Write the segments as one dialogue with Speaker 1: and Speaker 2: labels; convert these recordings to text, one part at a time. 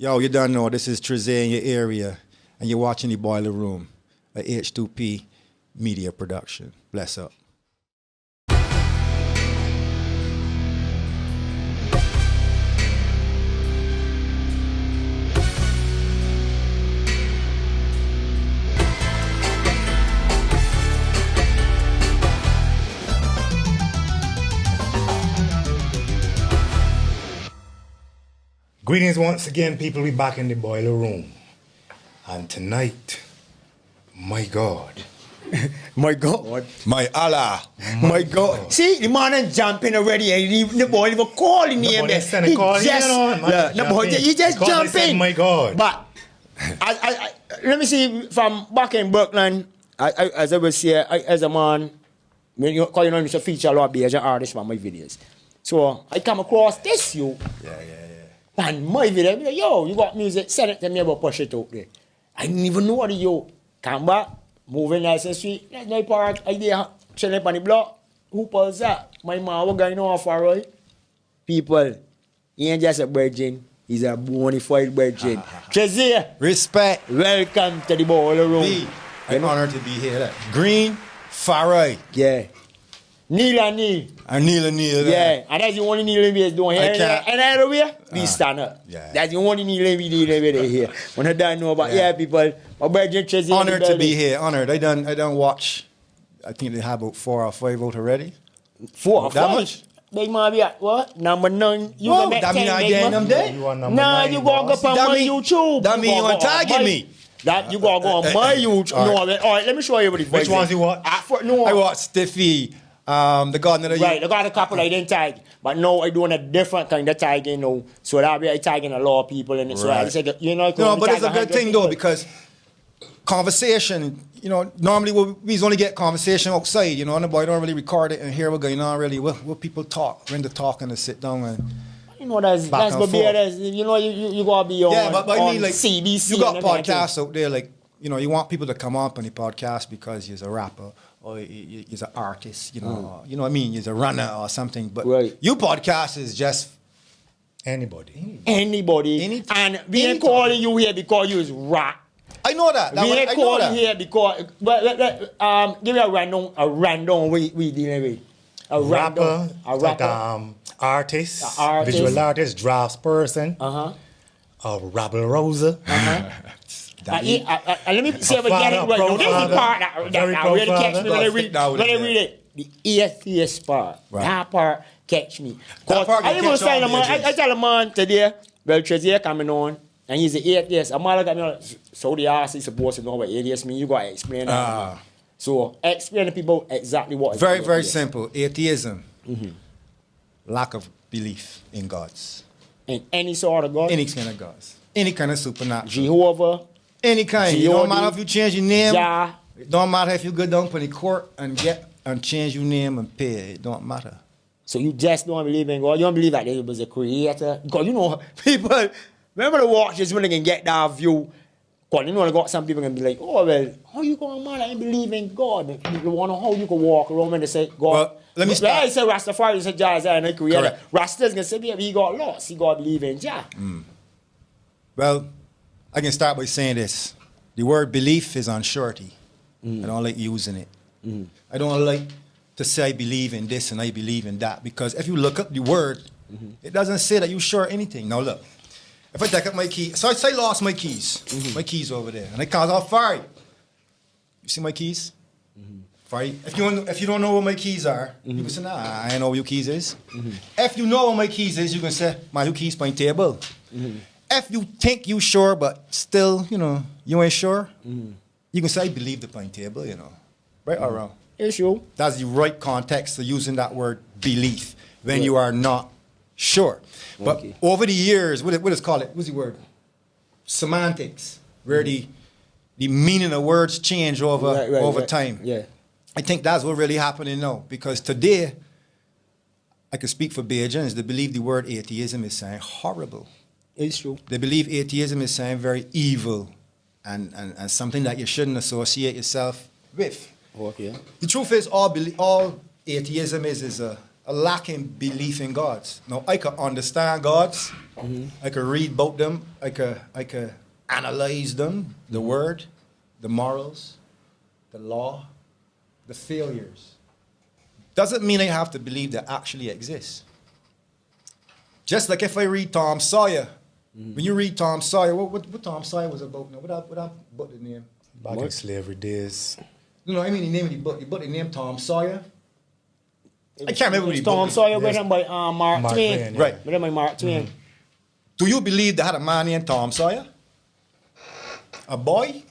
Speaker 1: Yo, you don't know, this is Trezay in your area, and you're watching The Boiler Room, a H2P media production. Bless up.
Speaker 2: Greetings once again, people. We're back in the boiler room. And tonight, my God.
Speaker 3: My God.
Speaker 1: My Allah.
Speaker 3: My God. See, the man is jumping already and the boy even calling him.
Speaker 2: He just
Speaker 3: jumping.
Speaker 2: My God.
Speaker 3: But let me see, from back in Brooklyn, as I was here, as a man, when you call you to feature a lot of Asian artists from my videos. So I come across this, you.
Speaker 1: Yeah.
Speaker 3: And my video, I'm like, yo, you got music, send it to me about push it out there. I didn't even know what you come back, moving nice and street, that's my park idea, chilling up on the block. Who pulls that? My man, what going on for right? People, he ain't just a virgin, he's a bona fide virgin. Trezay,
Speaker 1: Respect.
Speaker 3: welcome to the boiler room.
Speaker 1: I'm honored to be here. Green, far right.
Speaker 3: Yeah. Kneel and kneel.
Speaker 1: And kneel.
Speaker 3: Yeah, and that's the only kneeling we is doing here. And everywhere, we stand up.
Speaker 1: Yeah.
Speaker 3: That's the only kneeling we do over here. When I don't know about, people, my virgin Trezay.
Speaker 1: Honored to be here, honored. I done watch, I think they have about 4 or 5 out already.
Speaker 3: 4 or 5?
Speaker 1: That much?
Speaker 3: They might be at what? Number 9. You
Speaker 1: Whoa,
Speaker 3: gonna make
Speaker 1: that mean
Speaker 3: 10,
Speaker 1: I getting them there?
Speaker 2: You are number
Speaker 3: Nah,
Speaker 2: 9,
Speaker 3: you gonna go
Speaker 2: boss.
Speaker 3: up on my YouTube.
Speaker 1: That mean you want to target me?
Speaker 3: That you gonna go on my YouTube.
Speaker 1: All
Speaker 3: No, all right, let me show you what the
Speaker 2: Which ones you watch?
Speaker 3: No,
Speaker 1: I watched Stiffy, the Gardener.
Speaker 3: right, I got a couple I didn't tag. But now I doing a different kind of tagging now. So that way I tagging a lot of people in it. So I say, you know,
Speaker 1: No, but it's a good thing though, because conversation, you know, normally we only get conversation outside, you know, and the boy don't really record it and hear what's going on really. What people talk, when to talk and to sit down and
Speaker 3: you know, that's gonna be you know, you gotta be on,
Speaker 1: but I mean, like,
Speaker 3: CBC.
Speaker 1: you got podcasts out there, like, you know, you want people to come up on the podcast because you're a rapper or you're an artist, you know, you know what I mean, you're a runner or something. But you podcast is just
Speaker 2: anybody.
Speaker 3: Anything. And we ain't calling you here because you is rap.
Speaker 1: I know that.
Speaker 3: We ain't calling you here because give me a random we dealing with. A rapper,
Speaker 2: artist, visual artist, drafts person, a rabble rouser.
Speaker 3: Let me see if I get it right. Now, this is the part that really catch me when I read it. The atheist part. Right. That part catch me. I tell a man today, well, Trezay coming on, and he's an atheist. A man look at me like, so the ass is supposed to know what atheist mean. You got to explain that. So explain to people exactly what it is.
Speaker 1: Very simple. Atheism. Lack of belief in gods.
Speaker 3: In any sort of God?
Speaker 1: Any kind of gods. Any kind of supernatural.
Speaker 3: Jehovah?
Speaker 1: Any kind. It don't matter if you change your name.
Speaker 3: Yeah.
Speaker 1: It don't matter if you go down to the court and change your name and pay. It don't matter.
Speaker 3: So you just don't believe in God? You don't believe that there was a creator? Because you know, people, remember the watches when they can get that view. Because you know, got some people can be like, oh, well, how you going, man? I believe in God. You want to know how you can walk around and they say, God.
Speaker 1: Well, let me start.
Speaker 3: I say Rastafari, you say Jah and I creator. Rasta's going to say, yeah, he got lost. He got to believe in Jah.
Speaker 1: Well, I can start by saying this. The word belief is on surety. I don't like using it. I don't like to say I believe in this and I believe in that, because if you look up the word, it doesn't say that you're sure anything. Now look, if I take up my key, so I say I lost my keys. My keys over there, and I call off fire. You see my keys? Fire. If you don't know what my keys are, you can say, nah, I don't know what your keys is. If you know what my keys is, you can say, my your keys my table. If you think you sure, but still, you know, you ain't sure, you can say, I believe the playing table, you know. Right or wrong?
Speaker 3: It's true.
Speaker 1: That's the right context for using that word belief when you are not sure. But over the years, what is called it? What's the word? Semantics, where the meaning of words change over time.
Speaker 3: Yeah.
Speaker 1: I think that's what really happening now, because today, I can speak for Bajans, they believe the word atheism is saying horrible.
Speaker 3: It's true. They
Speaker 1: believe atheism is saying very evil and something that you shouldn't associate yourself with.
Speaker 3: Okay.
Speaker 1: The truth is, all atheism is a a lacking belief in gods. Now, I could understand gods. I could read about them. I could analyze them, the word, the morals, the law, the failures. Doesn't mean I have to believe they actually exist. Just like if I read Tom Sawyer. When you read Tom Sawyer, what Tom Sawyer was about now? What that book the name?
Speaker 2: Back in slavery days.
Speaker 1: No, I mean the name of the book. The book the name Tom Sawyer. I can't remember what the
Speaker 3: Tom
Speaker 1: book
Speaker 3: Sawyer written by Mark Twain.
Speaker 1: Right.
Speaker 3: Written by Mark Twain.
Speaker 1: Do you believe they had a man named Tom Sawyer? A boy?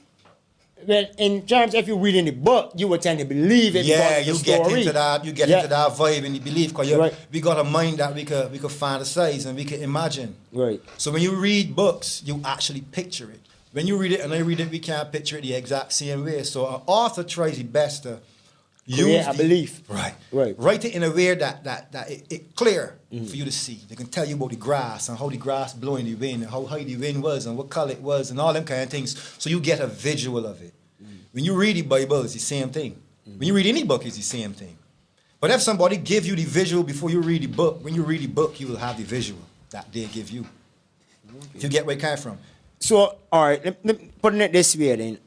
Speaker 3: Well, in terms, if you read in the book, you would tend to believe it.
Speaker 1: Yeah,
Speaker 3: because
Speaker 1: you
Speaker 3: of the
Speaker 1: get into that. You get into that vibe and you believe because
Speaker 3: Right.
Speaker 1: we got a mind that we could fantasize and we could imagine.
Speaker 3: Right.
Speaker 1: So when you read books, you actually picture it. When you read it and I read it, we can't picture it the exact same way. So an author tries his best to use
Speaker 3: a belief.
Speaker 1: Right.
Speaker 3: Right.
Speaker 1: Write it in a way that it clear for you to see. They can tell you about the grass and how the grass blowing the wind and how high the wind was and what color it was and all them kind of things. So you get a visual of it. When you read the Bible, it's the same thing. When you read any book, it's the same thing. But if somebody gives you the visual before you read the book, when you read the book, you will have the visual that they give you. You get where it came from.
Speaker 3: So, all right, putting it this way then.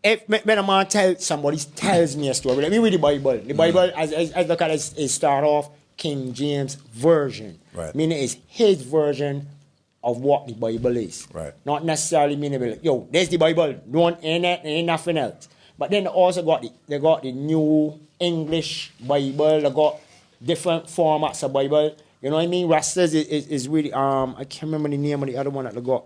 Speaker 3: If when a man tells me a story, let me read the Bible. The Bible, as look at it start off King James Version.
Speaker 1: Right.
Speaker 3: Meaning it's his version of what the Bible is.
Speaker 1: Right.
Speaker 3: Not necessarily meaning, like, yo, there's the Bible. Ain't nothing else. But then they also got the new English Bible. They got different formats of Bible. You know what I mean? Rastas is really, I can't remember the name of the other one that they got.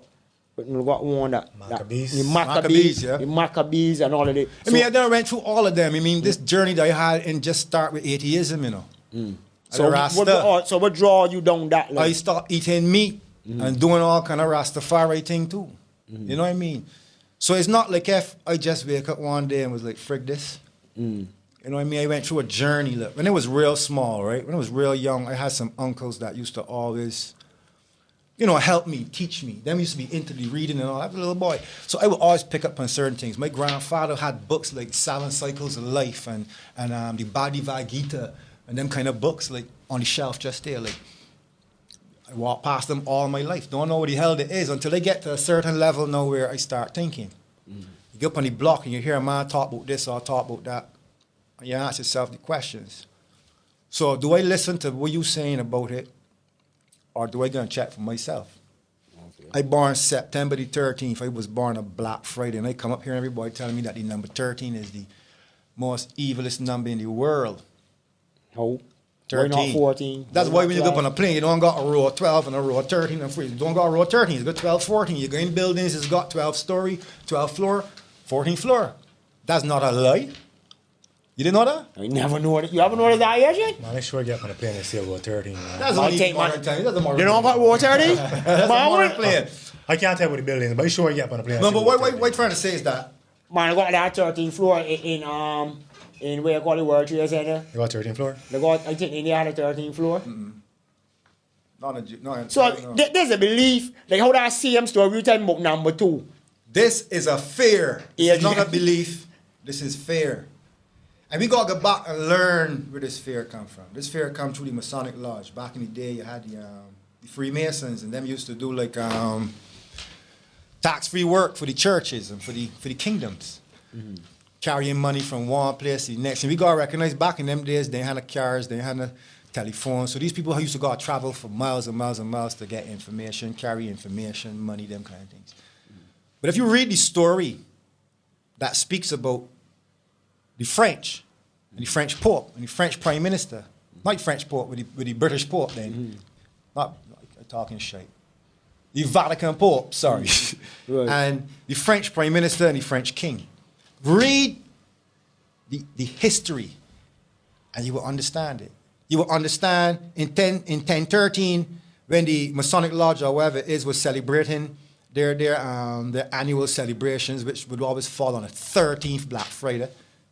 Speaker 3: But we got one that
Speaker 2: Maccabees.
Speaker 3: The Maccabees,
Speaker 1: yeah.
Speaker 3: the Maccabees and all of it.
Speaker 1: I mean, I done went through all of them. I mean, this journey that I had and just start with atheism, you know.
Speaker 3: So what draw you down that line?
Speaker 1: I start eating meat and doing all kind of Rastafari thing too. You know what I mean? So it's not like if I just wake up one day and was like, frig this. You know what I mean? I went through a journey. Look, when I was real small, right? When I was real young, I had some uncles that used to always, you know, help me, teach me. Them used to be into the reading and all. I was a little boy. So I would always pick up on certain things. My grandfather had books like 7 Cycles of Life and the Bhagavad Gita and them kind of books like on the shelf just there. Like, I walk past them all my life. Don't know what the hell it is until I get to a certain level now where I start thinking. You get up on the block and you hear a man talk about this or talk about that. And you ask yourself the questions. So do I listen to what you saying about it? Or do I go and check for myself? Okay. I born September the 13th. I was born on Black Friday. And I come up here and everybody telling me that the number 13 is the most evilest number in the world.
Speaker 3: How?
Speaker 1: 13.
Speaker 3: Why not 14?
Speaker 1: That's why when you go up on a plane, you don't got a row of 12 and a row of 13 and 14. You don't got a row of 13. You got 12, 14. You go in buildings, it's got 12 story, 12 floor, 14 floor. That's not a lie. You didn't know that?
Speaker 3: I never know it. You haven't noticed that yet, yet?
Speaker 2: Man, I sure get up on a plane and see about 13. Man.
Speaker 1: That's only modern time. That's a modern
Speaker 3: You know about row 13?
Speaker 1: That's a modern plane.
Speaker 2: I can't tell what the building is, but I sure get up on a plane.
Speaker 1: No, but what you're trying to say is that
Speaker 3: Man, I got that 13th floor in where you call the World Trade Center.
Speaker 2: You got 13th floor?
Speaker 3: They got, I think they had a 13th floor.
Speaker 1: So
Speaker 3: there's a belief, like how that same story you tell me about number 2.
Speaker 1: this is a fear. It's not a belief. This is fear. And we got to go back and learn where this fear come from. This fear come through the Masonic Lodge. Back in the day, you had the Freemasons, and them used to do like tax-free work for the churches and for the kingdoms. Carrying money from one place to the next. And we got to recognize back in them days, they had no cars, they had no telephone. So these people who used to go travel for miles and miles and miles to get information, carry information, money, them kind of things. But if you read the story that speaks about the French, and the French Pope, and the French Prime Minister, not the French Pope, with the British Pope then, not talking shit. The Vatican Pope, sorry.
Speaker 3: Right.
Speaker 1: And the French Prime Minister and the French King. Read the history, and you will understand it. You will understand in 1013, when the Masonic Lodge or whatever it is was celebrating their annual celebrations, which would always fall on the 13th Black Friday.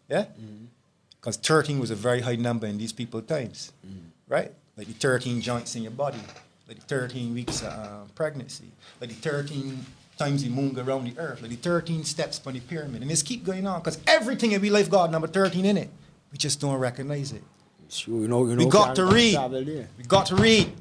Speaker 1: Yeah? Because 13 was a very high number in these people's times. Right? Like the 13 joints in your body. Like the 13 weeks of pregnancy. Like the 13 times the moon go around the earth. Like the 13 steps on the pyramid. And this keep going on. Because everything in we life got number 13 in it. We just don't recognize it.
Speaker 3: Sure,
Speaker 1: we got to read. We got to read.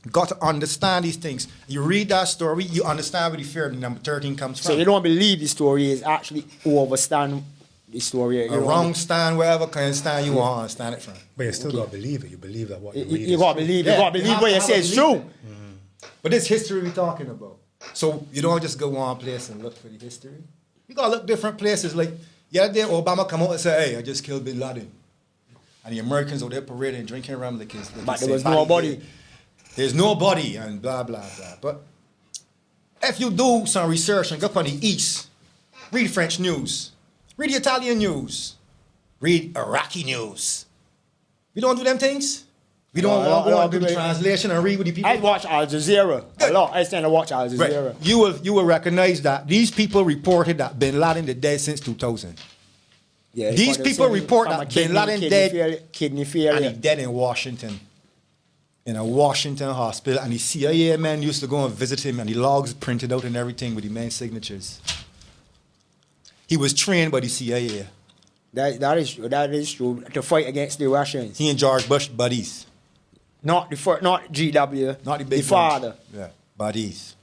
Speaker 1: You got to understand these things. You read that story, you understand where the fear of number 13 comes from.
Speaker 3: So you don't believe the story is actually overstand the story.
Speaker 1: A wrong stand, wherever kind of stand you want to stand it from.
Speaker 2: But you still got to believe it. You believe that what you read
Speaker 3: you got to believe. You got to believe what you say is true.
Speaker 1: But this history we're talking about. So you don't just go one place and look for the history. You got to look different places. Like, then Obama come out and say, hey, I just killed Bin Laden. And the Americans out there parading, drinking rum like his.
Speaker 3: But there was nobody.
Speaker 1: There's nobody and blah, blah, blah. But if you do some research and go up on the East, read French news, read the Italian news, read Iraqi news. We don't do them things? We don't want to do the translation and read with the people?
Speaker 3: I watch Al Jazeera a lot. I stand to watch Al Jazeera.
Speaker 1: Right. You will recognize that these people reported that Bin Laden is dead since 2000.
Speaker 3: Yeah,
Speaker 1: these people report that Bin Laden dead.
Speaker 3: Kidney failure.
Speaker 1: And he's dead in Washington. In a Washington hospital. And the CIA man used to go and visit him and the logs printed out and everything with the man's signatures. He was trained by the CIA.
Speaker 3: That is true. To fight against the Russians.
Speaker 1: He and George Bush buddies.
Speaker 3: Not GW.
Speaker 1: Not the big
Speaker 3: father.
Speaker 1: Yeah, buddies.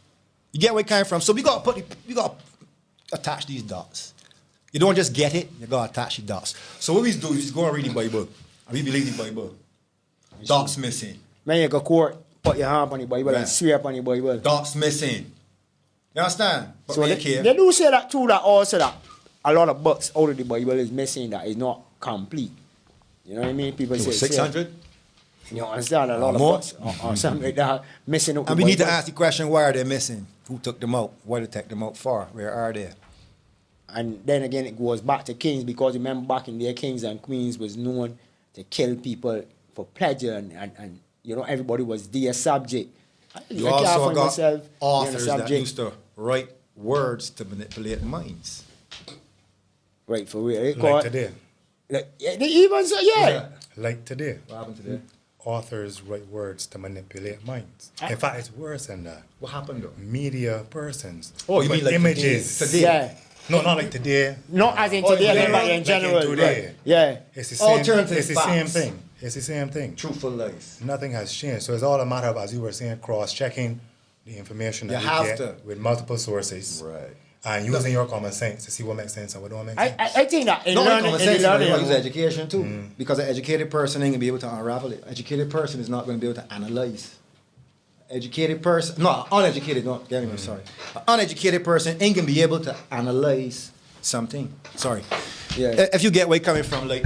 Speaker 1: You get where it came from. So we got to attach these dots. You don't just get it, you got to attach the dots. So what we do is go and read the Bible. And we believe the Bible. Dots missing.
Speaker 3: When you go court, put your hand on the Bible and swear upon the Bible.
Speaker 1: Dots missing. You understand? But
Speaker 3: so they do say that too, that also that a lot of books out of the Bible is missing, that is not complete. You know what I mean? People say
Speaker 1: 600?
Speaker 3: You understand? A lot of books or something like that missing out.
Speaker 1: And we need to ask the question, why are they missing? Who took them out? What did they take them out for? Where are they?
Speaker 3: And then again, it goes back to kings, because remember back in there, kings and queens was known to kill people for pleasure, and you know, everybody was their subject.
Speaker 1: You also got authors that used to write words to manipulate minds.
Speaker 3: Right, for real.
Speaker 2: Like today.
Speaker 3: Even so, yeah.
Speaker 2: Like today.
Speaker 1: What happened today?
Speaker 2: Authors write words to manipulate minds. In fact, it's worse than that.
Speaker 1: What happened though?
Speaker 2: Media persons.
Speaker 1: Oh, you mean like
Speaker 2: images?
Speaker 1: Today?
Speaker 3: Yeah.
Speaker 2: No, not like today.
Speaker 3: Not as in today, but in general.
Speaker 2: Today.
Speaker 3: Right. Yeah.
Speaker 2: It's the same.
Speaker 1: Alternative
Speaker 2: It's the same thing. It's the same thing.
Speaker 1: Truthful lies.
Speaker 2: Nothing has changed. So it's all a matter of, as you were saying, cross-checking the information that you get with multiple sources.
Speaker 1: Right.
Speaker 2: And using your common sense to see what makes sense and what don't make sense.
Speaker 3: I think that in learning,
Speaker 1: use education too. Because an educated person ain't gonna be able to unravel it. Educated person is not gonna be able to analyze. Educated person, no, uneducated, don't get me, sorry. An uneducated person ain't gonna be able to analyze something. Sorry.
Speaker 3: Yeah.
Speaker 1: If you get where you're coming from, like,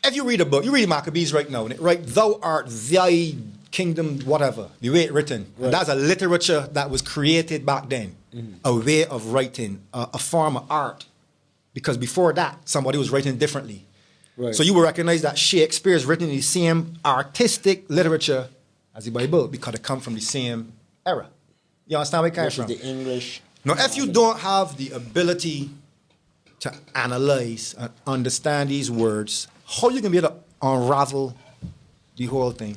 Speaker 1: if you read a book, you read Maccabees right now, right? Thou art thy kingdom, whatever, the way it's written. Right. That's a literature that was created back then, a way of writing, a form of art. Because before that, somebody was writing differently. Right. So you will recognize that Shakespeare is written in the same artistic literature as the Bible, because it comes from the same era. You understand where it comes from?
Speaker 3: The English.
Speaker 1: Now, if you don't have the ability to analyze and understand these words, how you going to be able to unravel the whole thing?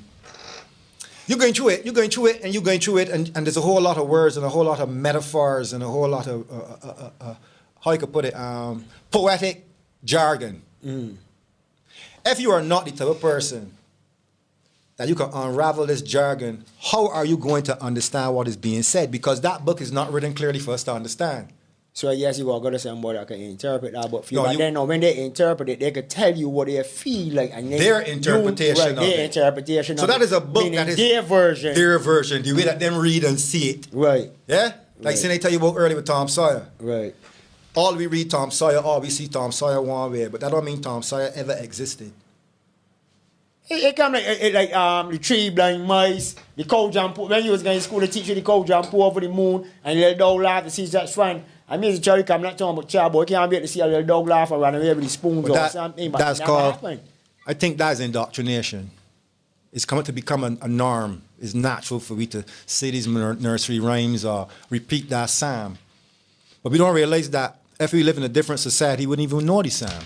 Speaker 1: You're going through it, and there's a whole lot of words and a whole lot of metaphors and a whole lot of, how you could put it, poetic jargon. If you are not the type of person that you can unravel this jargon, how are you going to understand what is being said? Because that book is not written clearly for us to understand.
Speaker 3: So yes, you got to go to somebody that can interpret that, but when they interpret it, they can tell you what they feel like, and
Speaker 1: their interpretation of it. So that is a book that is
Speaker 3: their version.
Speaker 1: Their version, the way that them read and see it.
Speaker 3: Right.
Speaker 1: Yeah? Like saying they tell you about earlier with Tom Sawyer.
Speaker 3: Right.
Speaker 1: All we read Tom Sawyer, all we see Tom Sawyer one way, but that don't mean Tom Sawyer ever existed.
Speaker 3: It come like the three blind mice, the cow jump. When you was going to school, the teacher the cow jump over the moon, and the little dog laugh to see that's fun. I mean, the Charlie come not talking about child boy. Can't be able to see a little dog laugh and run away with the spoons or something. But
Speaker 1: that's called. I think that's indoctrination. It's coming to become a norm. It's natural for we to say these nursery rhymes or repeat that psalm. But we don't realize that if we live in a different society, we wouldn't even know the psalm.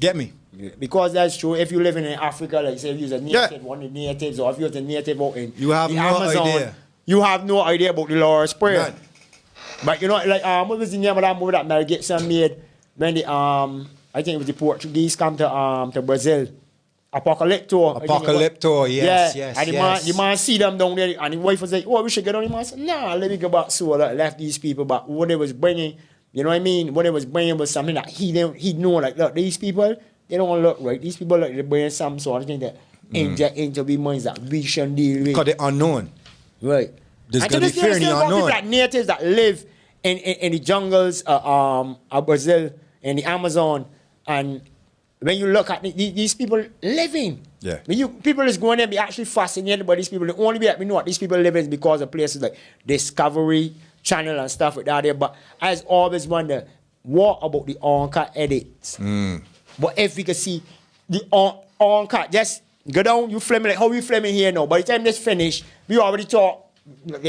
Speaker 1: Get me?
Speaker 3: Yeah. Because that's true. If you live in Africa, like say if you're a native, one of the natives, or if you're a native out in
Speaker 1: you have
Speaker 3: the
Speaker 1: no
Speaker 3: Amazon,
Speaker 1: idea.
Speaker 3: You have no idea about the Lord's Prayer.
Speaker 1: None.
Speaker 3: But you know, like what was the name of that movie that Mel Gibson made when the I I think it was the Portuguese come to Brazil.
Speaker 1: Apocalypto, yes,
Speaker 3: yeah.
Speaker 1: yes,
Speaker 3: And the man see them down there, and the wife was like, "Oh, we should get on." The man said, "Nah, let me go back." So I left these people, but what they was bringing, you know what I mean? What they was bringing was something that he knew, like, look, these people, they don't look right. These people, like, they bring some sort of thing that inject into the minds that we shouldn't deal with.
Speaker 1: Because they're unknown.
Speaker 3: Right.
Speaker 1: There's going to be fear in the unknown.
Speaker 3: People like natives that live in the jungles of Brazil, in the Amazon, and when you look at these people living, when people is going there, be actually fascinated by these people. The only way that we know what these people living is because of places like Discovery Channel and stuff like that there. But I always wonder, what about the on-cut edits? But if we could see the on-cut, just go down, you filming like how we filming here now. By the time this finish, we already talked.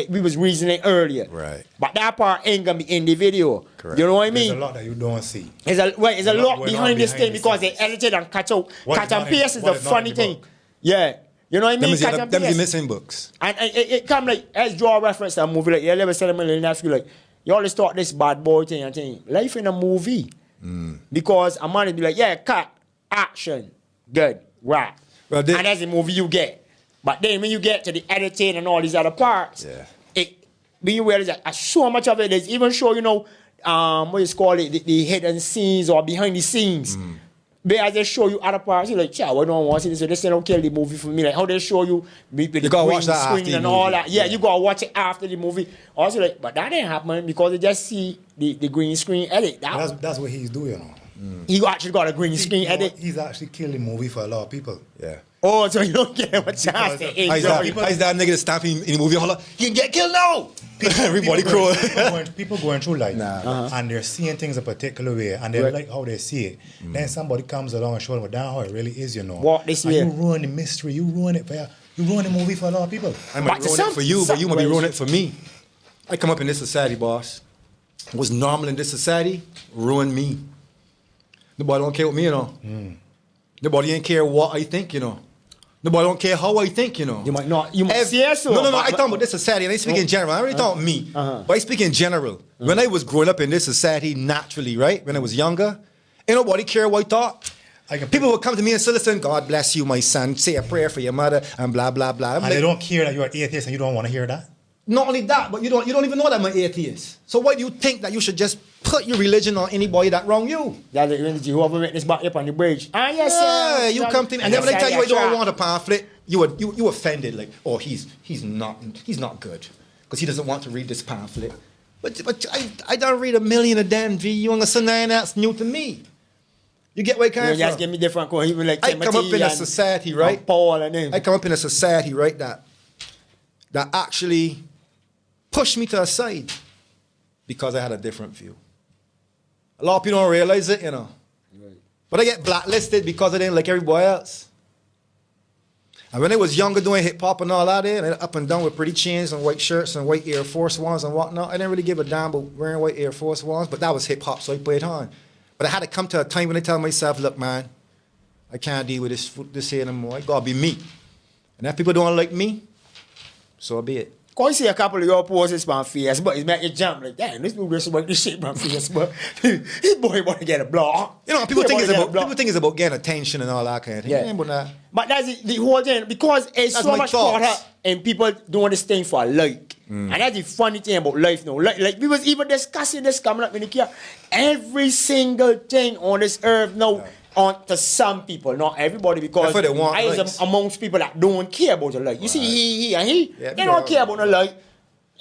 Speaker 3: We was reasoning earlier.
Speaker 1: Right.
Speaker 3: But that part ain't gonna be in the video.
Speaker 1: Correct.
Speaker 3: You know what I mean?
Speaker 2: There's a lot that you don't see.
Speaker 3: There's a lot behind this thing because they edited and cut and paste is the funny thing. Yeah. You know what I mean?
Speaker 1: Them is the missing books.
Speaker 3: And it come like, as draw reference to a movie, like, you never said a million nephew, like, you always thought this bad boy thing and thing. Life in a movie. Because a man would be like, yeah, cut, action, good, right. Well, and that's the movie you get. But then when you get to the editing and all these other parts, when you realize that so much of it is even show, you know, what you call it, the hidden scenes or behind the scenes. But as they show you other parts, you're like, yeah, I don't want to see this, so this don't kill the movie for me. Like how they show you the
Speaker 1: gotta watch that
Speaker 3: screen
Speaker 1: after
Speaker 3: and
Speaker 1: the
Speaker 3: all
Speaker 1: movie.
Speaker 3: that. Yeah, you gotta watch it after the movie. Also, like, but that didn't happen because they just see the green screen edit.
Speaker 2: That's what he's doing, you know.
Speaker 3: He actually got a green screen edit.
Speaker 2: He's actually killing the movie for a lot of people.
Speaker 1: Yeah.
Speaker 3: Oh, so you don't get him a chance to
Speaker 1: How's that nigga that's stopping in the movie? Holla, you can get killed now. Everybody cruel.
Speaker 2: People going through life and they're seeing things a particular way and they like how they see it. Then somebody comes along and shows them down how it really is, you know.
Speaker 3: What this way?
Speaker 2: You ruin the mystery. You ruin it for you ruin the movie for a lot of people.
Speaker 1: I might ruin it for you, but you might be ruining it for me. I come up in this society, boss. What's normal in this society ruin me. Nobody don't care what me, you know. Nobody ain't care what I think, you know. Nobody don't care how I think, you know.
Speaker 3: You might not. You might say so.
Speaker 1: No. I talk about this society, and I speak in general. I really talk me, but I speak in general. When I was growing up in this society, naturally, right? When I was younger, ain't nobody care what I thought. People would come to me and say, "Listen, God bless you, my son. Say a prayer for your mother," and blah blah blah.
Speaker 2: And they don't care that you're an atheist, and you don't want to hear that.
Speaker 1: Not only that, but you don't even know that I'm an atheist. So why do you think that you should just put your religion on anybody that wrong you?
Speaker 3: That's when the Jehovah Witness back up on the bridge.
Speaker 1: Yes, yeah, you come to me, and then when they tell you I don't want a pamphlet, you offended, like, oh, he's not good because he doesn't want to read this pamphlet. But I don't read a million of damn V. You understand? That's new to me. You get where I come from?
Speaker 3: Just give me different. Even like
Speaker 1: I come up in a society, right?
Speaker 3: Paul and them.
Speaker 1: I come up in a society, right, that actually pushed me to a side because I had a different view. A lot of people don't realize it, you know. Right. But I get blacklisted because I didn't like everybody else. And when I was younger doing hip-hop and all that, and up and down with pretty chains and white shirts and white Air Force Ones and whatnot, I didn't really give a damn about wearing white Air Force Ones, but that was hip-hop, so I played on. But I had to come to a time when I tell myself, look, man, I can't deal with this here anymore. I gotta be me. And if people don't like me, so be it.
Speaker 3: Because you see a couple of your poses on face, but it's make you jump like, damn, this dude just work this shit on face, but this boy want to get a block.
Speaker 1: You know, people think it's about getting attention and all that kind of thing. Yeah.
Speaker 3: But that's the whole thing, because it's so much caught up and people doing this thing for a like. And that's the funny thing about life now. Like we was even discussing this coming up in the car. Every single thing on this earth now, on to some people, not everybody, because I is amongst people that don't care about the light. You see, he they don't care about the light.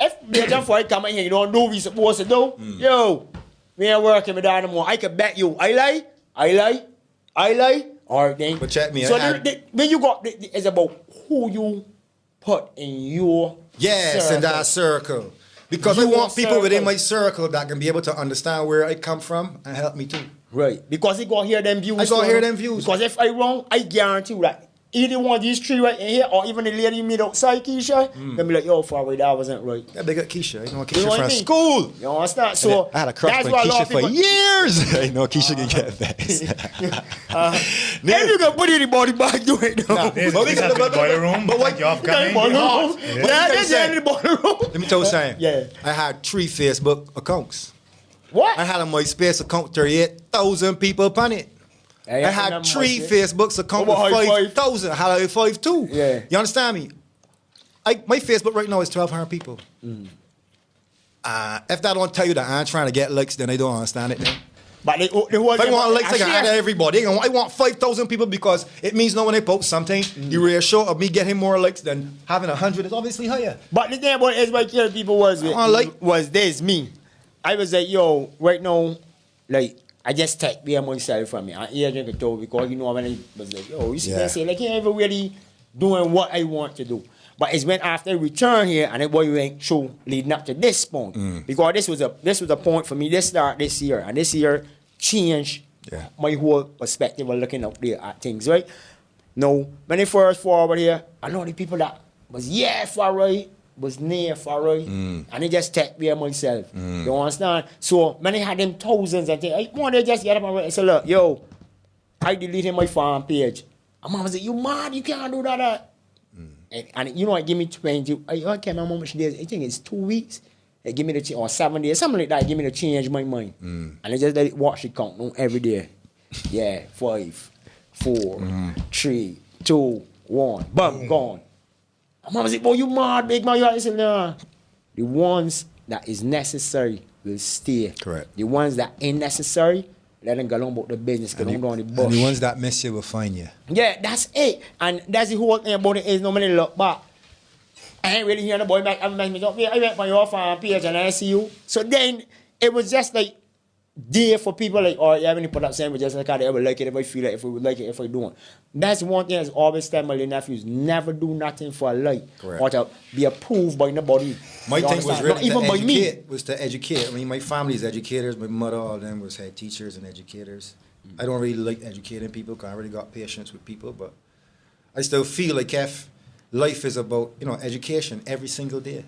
Speaker 3: If they jump for it, come in here, you don't do what we supposed to do. Yo, we ain't working with that anymore. I can bet you, I lie. All right, then.
Speaker 1: But check me.
Speaker 3: So when you got, it's about who you put in your circle.
Speaker 1: In that circle. Because I want people within my circle that can be able to understand where I come from and help me too.
Speaker 3: Right. Because they go hear them views.
Speaker 1: I go hear them views.
Speaker 3: Because if I wrong, I guarantee you that either one of these three right in here, or even the lady you meet outside, Keisha, they'll be like, yo, forward, that wasn't right.
Speaker 1: Yeah, big up Keisha. I know Keisha from school.
Speaker 3: You understand? So
Speaker 1: I had a crush on Keisha for years. I know Keisha can get vexed.
Speaker 3: If you can put anybody back, do it.
Speaker 2: But we got the boiler room. But what you have coming?
Speaker 3: Yeah, there's the boiler room.
Speaker 1: Let me tell you something.
Speaker 3: Yeah.
Speaker 1: I had 3 Facebook accounts.
Speaker 3: What?
Speaker 1: I had a MySpace account, 38,000 people upon it. I had 3 Facebooks account with 5,000. I had like 5 too.
Speaker 3: Yeah.
Speaker 1: You understand me? My Facebook right now is 1,200 people. If that don't tell you that I'm trying to get likes, then I don't understand it. Then.
Speaker 3: But if I
Speaker 1: want likes, I can add everybody. I want 5,000 people because it means no when I post something, the ratio of me getting more likes than having 100 is obviously higher.
Speaker 3: But the thing about it is what killing people was this me. I was like, yo, right now, like, I just take me myself from me. I hear drink it too because you know when I was like, yo, you see what I say? Like, you ain't ever really doing what I want to do. But it's when after I return here and it was went through leading up to this point. Because this was a point for me. This start this year. And this year changed my whole perspective of looking out there at things, right? Now, when I first forward here, I know the people that was far right, was near far right, and they just take me myself. You understand? So when I had them thousands and things, I want to just get up and say, look, yo, I deleted my farm page. And mom said, you mad? You can't do that. And you know, I give me 20. I can't remember how much days. I think it's 2 weeks. They give me the or 7 days, something like that. Give me the change my mind, and I just let it watch it count every day. 5, 4, 3, 2, 1, bam, gone. And mama said, boy, you mad, big man. I said, nah. The ones that is necessary will stay.
Speaker 1: Correct.
Speaker 3: The ones that ain't necessary, let them go on about the business, go on the bush.
Speaker 1: And the ones that miss you will find you.
Speaker 3: Yeah, that's it. And that's the whole thing about it is normally look back. I ain't really hearing the boy back. I went for your farm page and I see you. So then it was just like there for people like, oh, yeah, when you put up sandwiches, like, I would like it if I feel it, if we would like it, if I don't. That's one thing that's always tell my little nephews, never do nothing for a like.
Speaker 1: Correct.
Speaker 3: Or to be approved by nobody.
Speaker 1: My thing was really
Speaker 3: even by me.
Speaker 1: Was to educate. I mean, my family's educators. My mother, all of them was head teachers and educators. I don't really like educating people because I really got patience with people, but I still feel like if life is about, education every single day.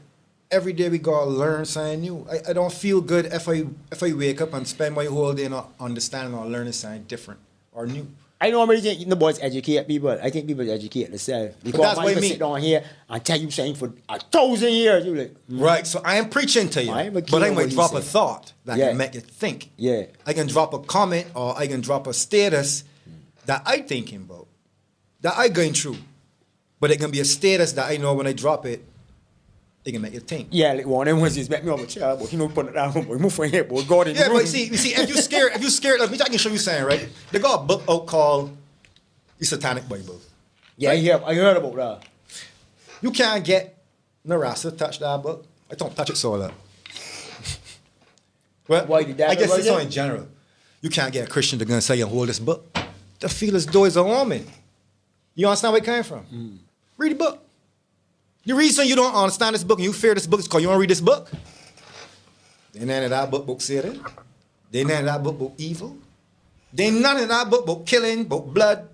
Speaker 1: Every day we gotta learn something new. I don't feel good if I wake up and spend my whole day not understanding or learning something different or new.
Speaker 3: I don't really think the boys educate people. I think people educate themselves. Because that's why I sit down here and tell you something for 1,000 years. You're like,
Speaker 1: right, so I am preaching to you. But I might drop a thought that can make you think.
Speaker 3: Yeah.
Speaker 1: I can drop a comment or I can drop a status that I thinking about, that I going through. But it can be a status that I know when I drop it, they can make you think.
Speaker 3: Yeah, like one of them ones is make me on a chair, but put it down, boy, move from here, boy, God in the room.
Speaker 1: But you see, if you scared, like, I can show you something, right? They got a book out called the Satanic Bible.
Speaker 3: Yeah, right? I heard about that.
Speaker 1: You can't get no Rasta touch that book. I don't touch it so a lot. Well,
Speaker 3: why did that?
Speaker 1: I guess it's all in general. You can't get a Christian to go and say you hold this book. They feel as though it's a woman. You understand where it came from? Read the book. The reason you don't understand this book and you fear this book is because you don't read this book. They none of that book said it. They none of that book about evil. They none of that book about killing, about blood.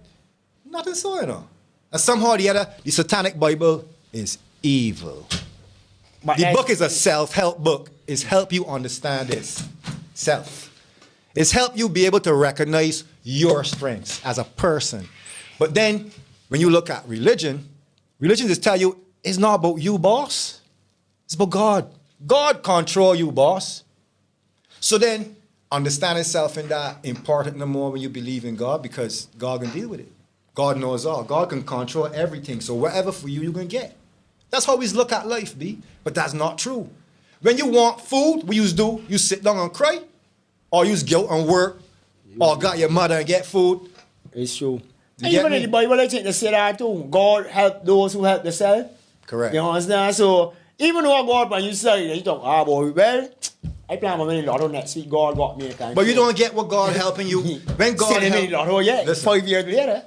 Speaker 1: Nothing so, And somehow or the other, the Satanic Bible is evil. But the book is a self-help book. It's help you understand this. Self. It's help you be able to recognize your strengths as a person. But then, when you look at religion just tell you, it's not about you, boss. It's about God. God control you, boss. So then, understanding self in that important no more when you believe in God because God can deal with it. God knows all. God can control everything. So whatever for you, you're going to get. That's how we look at life, B. But that's not true. When you want food, what you do, you sit down and cry, or use guilt and work, or got your mother and get food.
Speaker 3: It's true. Even in the Bible, I think they say that too. God help those who help themselves.
Speaker 1: Correct.
Speaker 3: You understand? So, even though God, when you say, you talk, boy, well, I plan on winning lotto next week. God got me a kind.
Speaker 1: But you don't get what God helping you. When God help,
Speaker 3: lotto, listen, 5 years later.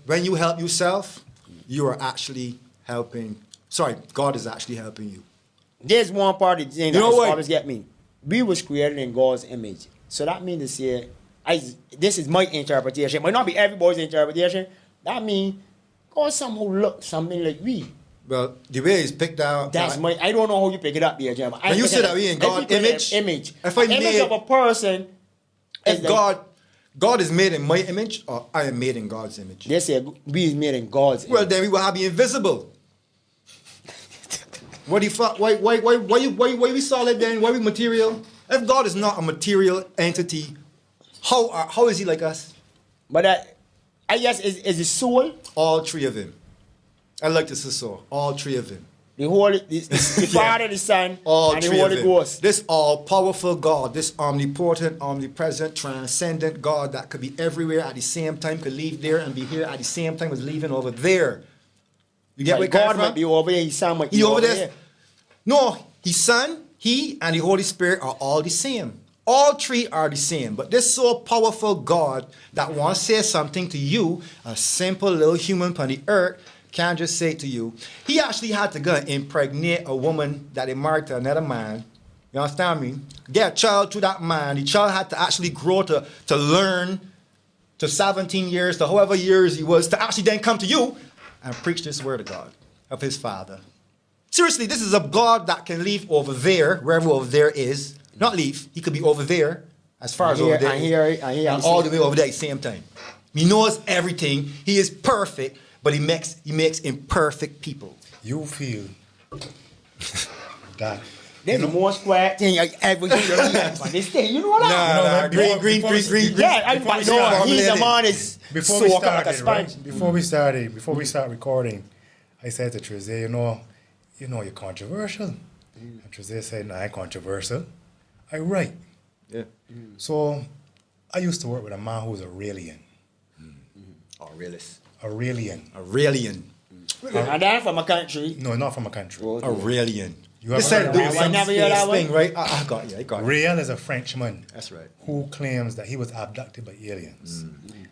Speaker 1: When you help yourself, you are actually helping. Sorry, God is actually helping you.
Speaker 3: There's one part of the thing that always get me. We was created in God's image. So that means to say, this is my interpretation. It might not be everybody's interpretation. That means God somehow looks something like we. Well,
Speaker 1: the way it's picked out.
Speaker 3: I don't know how you pick it up there, Jim.
Speaker 1: When you say that we in God's image.
Speaker 3: Image of a person.
Speaker 1: If God is made in my image, or I am made in God's image.
Speaker 3: They say we is made in God's image.
Speaker 1: Well, then we will have be invisible. What do you why we solid then? Why we material? If God is not a material entity, how is he like us?
Speaker 3: But I guess is the soul.
Speaker 1: All three of them. I like this soul. All three of them.
Speaker 3: The Father, the Son,
Speaker 1: all
Speaker 3: and the
Speaker 1: three
Speaker 3: Holy
Speaker 1: of them.
Speaker 3: Ghost.
Speaker 1: This all-powerful God, this omnipotent, omnipresent, transcendent God that could be everywhere at the same time, could leave there and be here at the same time as leaving over there. You get where
Speaker 3: God might be over there, His Son might be over there.
Speaker 1: No, His Son, He, and the Holy Spirit are all the same. All three are the same. But this so powerful God that wants to say something to you, a simple little human on the earth, can't just say it to you. He actually had to go and impregnate a woman that he married to another man. You understand me? Get a child to that man. The child had to actually grow to learn to 17 years, to however years he was, to actually then come to you and preach this word of God, of his Father. Seriously, this is a God that can leave over there, wherever over there is. Not leave. He could be over there, as far as over there. And all the way over there at the same time. He knows everything. He is perfect. But he makes imperfect people.
Speaker 2: You feel that
Speaker 3: That's the most quiet thing I ever hear on this thing. You know that?
Speaker 1: Green.
Speaker 3: Yeah, I know. He's a man is
Speaker 2: before we start recording, I said to Trezay, you know you're controversial. And Trezay said, no, I'm controversial. I write.
Speaker 1: Yeah.
Speaker 2: So I used to work with a man who was Aurelian.
Speaker 1: Aurelius.
Speaker 2: Aurelian.
Speaker 3: And then from a country.
Speaker 2: No, not from a country.
Speaker 1: Aurelian.
Speaker 2: You have heard of
Speaker 1: some thing, right? I got you.
Speaker 2: Rael is a Frenchman.
Speaker 1: That's right.
Speaker 2: Who claims that he was abducted by aliens.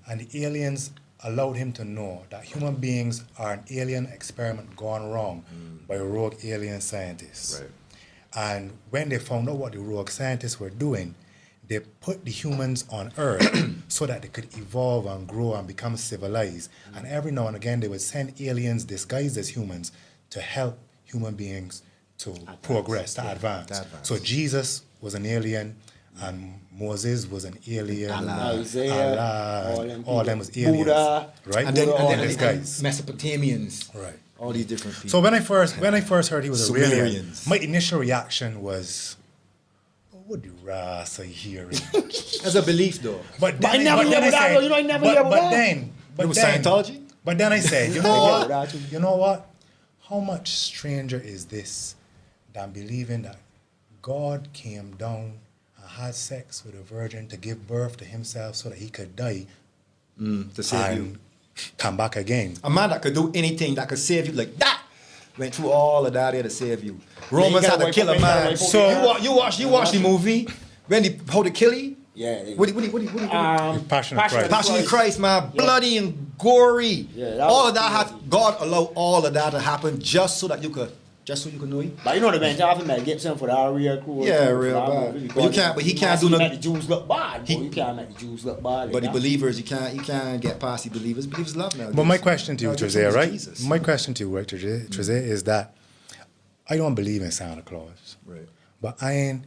Speaker 2: And the aliens allowed him to know that human beings are an alien experiment gone wrong by rogue alien scientists.
Speaker 1: Right.
Speaker 2: And when they found out what the rogue scientists were doing, they put the humans on Earth so that they could evolve and grow and become civilized. And every now and again, they would send aliens disguised as humans to help human beings to progress, to advance. So Jesus was an alien, and Moses was an alien.
Speaker 3: Isaiah,
Speaker 2: all them was aliens.
Speaker 3: Buddha,
Speaker 2: right?
Speaker 1: And then
Speaker 2: disguised.
Speaker 1: Mesopotamians.
Speaker 2: Right.
Speaker 1: All these different people.
Speaker 2: So when I first heard he was a alien,
Speaker 1: Sumerians.
Speaker 2: my initial reaction was, what the Rasa hearing?
Speaker 1: That's a belief, though.
Speaker 2: But
Speaker 3: I never hear about that. You know, I never hear about that.
Speaker 1: It was Scientology?
Speaker 2: But then I said, you know what? How much stranger is this than believing that God came down and had sex with a virgin to give birth to himself so that he could die
Speaker 1: to save you.
Speaker 2: Come back again.
Speaker 1: A man that could do anything that could save you like that went through all of that there to save you. Romans had to kill a man. So you watch the movie when how they kill you?
Speaker 3: Yeah.
Speaker 1: What
Speaker 2: Passion of Christ.
Speaker 1: Passion of Christ, man. Bloody and gory.
Speaker 3: Yeah,
Speaker 1: all of that God allowed all of that to happen just so you could know him.
Speaker 3: But you know the man talking about Gibson for the real crew.
Speaker 1: Yeah, real bad. But he can't do nothing.
Speaker 3: Make the Jews look bad. You can't make the Jews look bad.
Speaker 1: But the believers, you can't get past the believers. Believers love now.
Speaker 2: But my question to you, Trezay, right? My question to you, right, Trezay, is that I don't believe in Santa Claus.
Speaker 1: Right.
Speaker 2: But I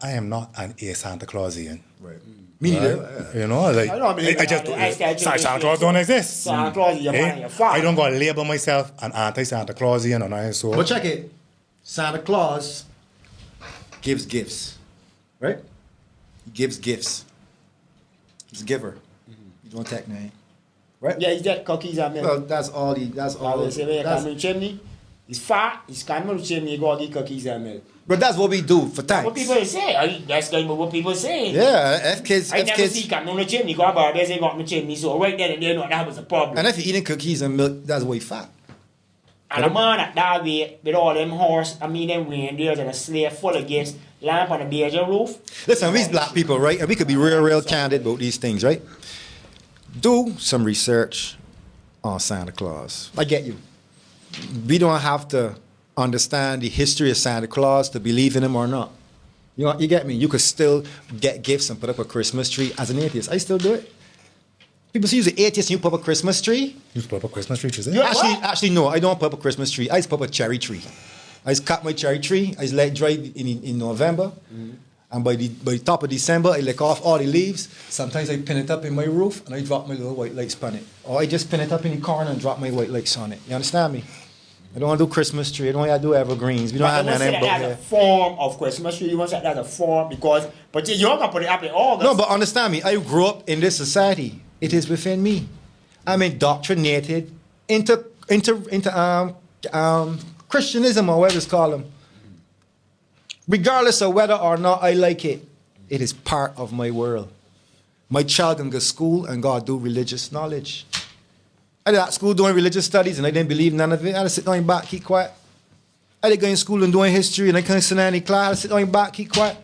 Speaker 2: am not a Santa Clausian.
Speaker 1: Right. Me neither.
Speaker 2: You know, like
Speaker 3: I don't believe
Speaker 2: Santa Claus don't exist.
Speaker 3: Santa Claus is your man and your father.
Speaker 2: I don't go label myself an anti-Santa Clausian or nothing so.
Speaker 1: But check it. Santa Claus gives gifts. Right? He gives gifts. He's a giver. You don't take name. Right?
Speaker 3: Yeah, he's got cookies and milk.
Speaker 1: Well, that's all.
Speaker 3: Chimney. He's fat. He's coming with chimney. He go get cookies and milk.
Speaker 1: But that's what we do for thanks.
Speaker 3: What people say. That's what people say.
Speaker 1: Yeah, if kids.
Speaker 3: I never see come on the chimney. Go about there, they got the chimney. So right there and there, no, that was a problem.
Speaker 1: And if you're eating cookies and milk, that's why you're fat.
Speaker 3: And a man at that way, with all them them reindeers and a sleigh full of gifts, lamp on the beige roof.
Speaker 1: Listen, we's black people, right? And we could be real candid about these things, right? Do some research on Santa Claus. I get you. We don't have to understand the history of Santa Claus to believe in him or not. You get me? You could still get gifts and put up a Christmas tree as an atheist. I still do it. People say you're an atheist and you put up a Christmas tree.
Speaker 2: You put up a Christmas tree, is it?
Speaker 1: Actually, no. I don't put up a Christmas tree. I just put up a cherry tree. I just cut my cherry tree. I just let it dry in November. And by the top of December, I lick off all the leaves. Sometimes I pin it up in my roof and I drop my little white lights on it. Or I just pin it up in the corner and drop my white lights on it. You understand me? I don't want to do Christmas tree. I don't want to do evergreens. We don't have none of them.
Speaker 3: That's a form of Christmas tree. You want to say that's a form because, but you're not going to put it up in August.
Speaker 1: No, but understand me. I grew up in this society. It is within me. I'm indoctrinated into Christianism, or whatever it's called. Regardless of whether or not I like it, it is part of my world. My child can go to school and go do religious knowledge. I did at school doing religious studies and I didn't believe none of it. I had to sit down back, keep quiet. I did go in school and doing history and I couldn't sit in any class. I had to sit down back, keep quiet.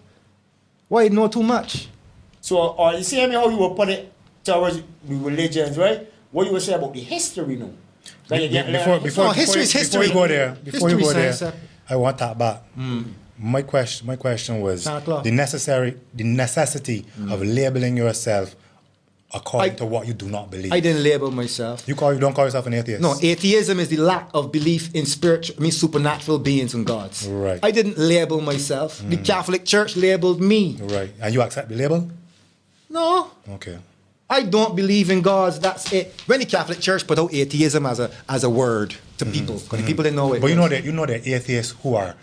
Speaker 1: Why you know too much?
Speaker 3: So, you see how you will put it towards the religions, right? What you will say about the history now?
Speaker 1: History is history.
Speaker 2: Before you go there, I want that back. My question was the necessity of labeling yourself according to what you do not believe.
Speaker 1: I didn't label myself.
Speaker 2: You don't call yourself an atheist?
Speaker 1: No, atheism is the lack of belief in supernatural beings and gods.
Speaker 2: Right.
Speaker 1: I didn't label myself. The Catholic Church labeled me.
Speaker 2: Right. And you accept the label?
Speaker 1: No.
Speaker 2: Okay.
Speaker 1: I don't believe in gods. That's it. When the Catholic Church put out atheism as a word to people, because the people didn't know it.
Speaker 2: But you know that atheists who are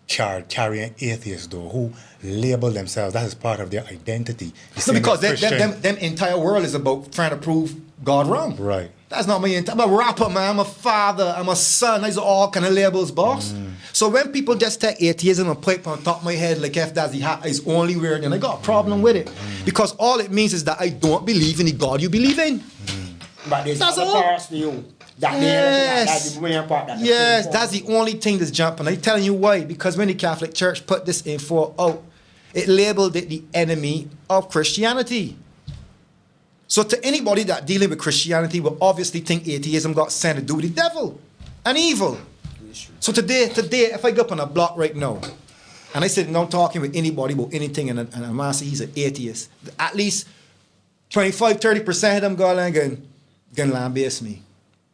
Speaker 2: carrying atheists though, who label themselves, that is part of their identity.
Speaker 1: No, because them entire world is about trying to prove God wrong. Right. That's not my entire. I'm a rapper, man. I'm a father. I'm a son. These are all kind of labels, boss. So when people just take atheism and put it on top of my head like if that's is only weird, then I got a problem with it. Because all it means is that I don't believe in the God you believe in.
Speaker 3: But there's other parts to you. That's the main part.
Speaker 1: Yes, that's the only thing that's jumping. I'm telling you why. Because when the Catholic Church put this info out, it labeled it the enemy of Christianity. So to anybody that dealing with Christianity will obviously think atheism got something to do with the devil and evil. So today, if I go up on a block right now, and I sit down talking with anybody about anything, and a man say he's an atheist, at least 25-30% of them go along and lambast me.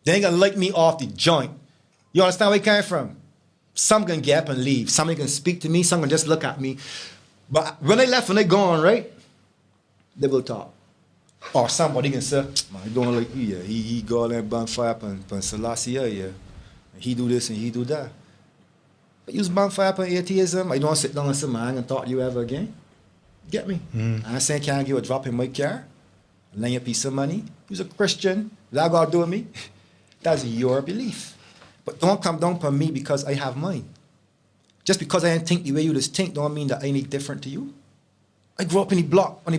Speaker 1: They ain't gonna like me off the joint. You understand where I came from? Some gonna get up and leave. Some gonna speak to me. Some gonna just look at me. But when they left and they gone, right? They will talk. Or somebody can say, man, he don't like you, yeah. He go and burn fire upon Selassie, yeah. And he do this and he do that. But use burn fire upon atheism. I don't sit down and say, man, I ain't gonna talk to you ever again. Get me? I'm saying, can I give a drop in my car? Lend you a piece of money? You's a Christian. That got to do with me? That's your belief. But don't come down on me because I have mine. Just because I ain't think the way you just think don't mean that I ain't different to you. I grew up on the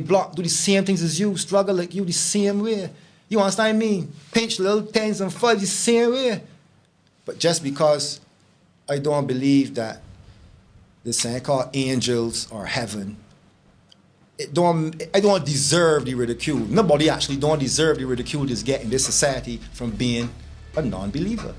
Speaker 1: block, do the same things as you, struggle like you the same way. You understand what I mean? Pinch little things and fight the same way. But just because I don't believe that this thing called angels or heaven, I don't deserve the ridicule. Nobody actually don't deserve the ridicule that's getting this society from being a non-believer.